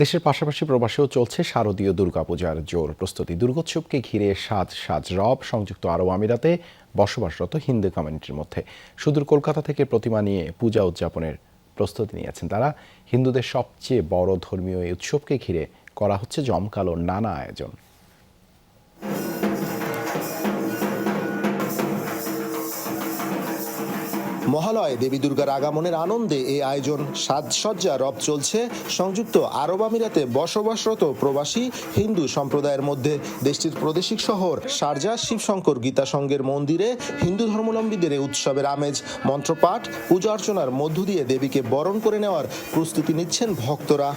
দেশের পাশাপাশি প্রবাসেও চলছে শারদীয় দুর্গাপূজার জোর প্রস্তুতি। দুর্গোৎসবকে ঘিরে সাজ সাজ রব সংযুক্ত আরব আমিরাতে বসবাসরত হিন্দু কমিউনিটির মধ্যে। সুদূর কলকাতা থেকে প্রতিমা নিয়ে পূজা উদযাপনের প্রস্তুতি নিয়েছেন তারা। হিন্দুদের সবচেয়ে বড় ধর্মীয় এই উৎসবকে ঘিরে করা হচ্ছে জমকালো নানা আয়োজন। মহালয়ে দেবী দুর্গার আগমনের আনন্দে এই আয়োজন। সাজসজ্জা রব চলছে সংযুক্ত আরব আমিরাতে বসবাসরত প্রবাসী হিন্দু সম্প্রদায়ের মধ্যে। দেশটির প্রাদেশিক শহর শারজাহ শিবশঙ্কর গীতা সংঘের মন্দিরে হিন্দু ধর্মাবলম্বীদের এই উৎসবের আমেজ। মন্ত্রপাঠ পূজা অর্চনার মধ্য দিয়ে দেবীকে বরণ করে নেওয়ার প্রস্তুতি নিচ্ছেন ভক্তরা।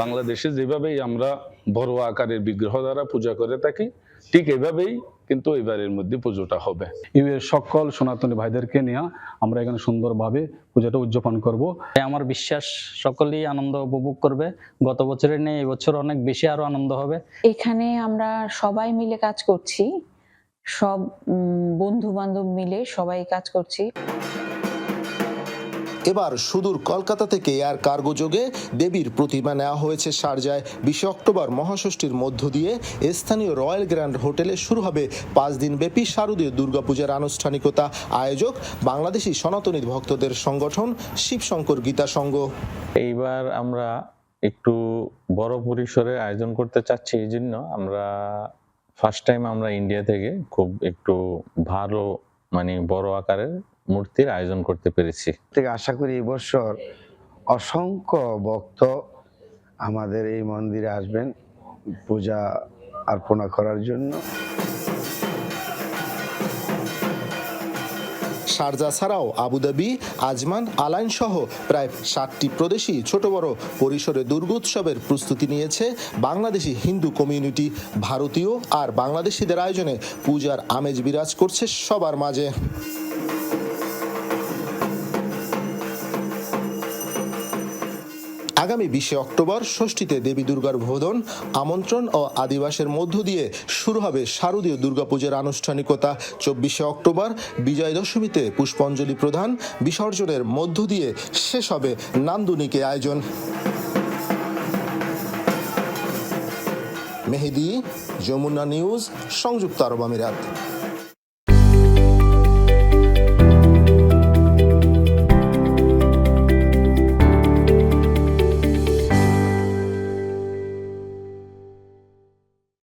বাংলাদেশে যেভাবেই আমরা বড় আকারের বিগ্রহ দ্বারা পূজা করে থাকি, ঠিক এভাবেই কিন্তু এবারের মধ্যে পুজোটা হবে। সকল সনাতনী ভাইদেরকে নিয়ে আমরা এখানে সুন্দরভাবে পূজাটা উদযাপন করব। আমার বিশ্বাস সকলেই আনন্দ উপভোগ করবে। গত বছরের নেই এবছর অনেক বেশি আরো আনন্দ হবে। এখানে আমরা সবাই মিলে কাজ করছি, সব বন্ধু বান্ধব মিলে সবাই কাজ করছি। এবার সুদূর কলকাতা থেকে এয়ার কার্গো যোগে দেবীর প্রতিমা নেওয়া হয়েছে শারজায়। 20 অক্টোবর মহাষষ্ঠীর মধ্য দিয়ে স্থানীয় রয়্যাল গ্র্যান্ড হোটেলে শুরু হবে 5 দিন ব্যাপী শারদীয় দুর্গাপূজার আনুষ্ঠানিকতা। আয়োজক বাংলাদেশি সনাতনী ভক্তদের সংগঠন শিবশঙ্কর গীতা সংঘ। এইবার আমরা একটু বড় পরিসরে আয়োজন করতে চাচ্ছি, এই জন্য আমরা ফার্স্ট টাইম আমরা ইন্ডিয়া থেকে খুব একটু ভালো বড় আকারের মূর্তির আয়োজন করতে পেরেছি। আশা করি এবছর অসংখ্য ভক্ত আমাদের এই মন্দিরে আসবেন পূজা অর্পণা করার জন্য। শারজাহ ছাড়াও আবুধাবি, আজমান, আলাইন সহ প্রায় 60টি প্রদেশই ছোট বড় পরিসরে দুর্গোৎসবের প্রস্তুতি নিয়েছে বাংলাদেশি হিন্দু কমিউনিটি। ভারতীয় আর বাংলাদেশিদের আয়োজনে পূজার আমেজ বিরাজ করছে সবার মাঝে। আগামী 20 অক্টোবর ষষ্ঠীতে দেবী দুর্গার বোধন, আমন্ত্রণ ও আদিবাসের মধ্য দিয়ে শুরু হবে শারদীয় দুর্গাপূজার আনুষ্ঠানিকতা। 24 অক্টোবর বিজয় দশমীতে পুষ্পাঞ্জলি প্রদান, বিসর্জনের মধ্য দিয়ে শেষ হবে নান্দনিক আয়োজন। মেহেদি, যমুনা নিউজ, সংযুক্ত আরব আমিরাত।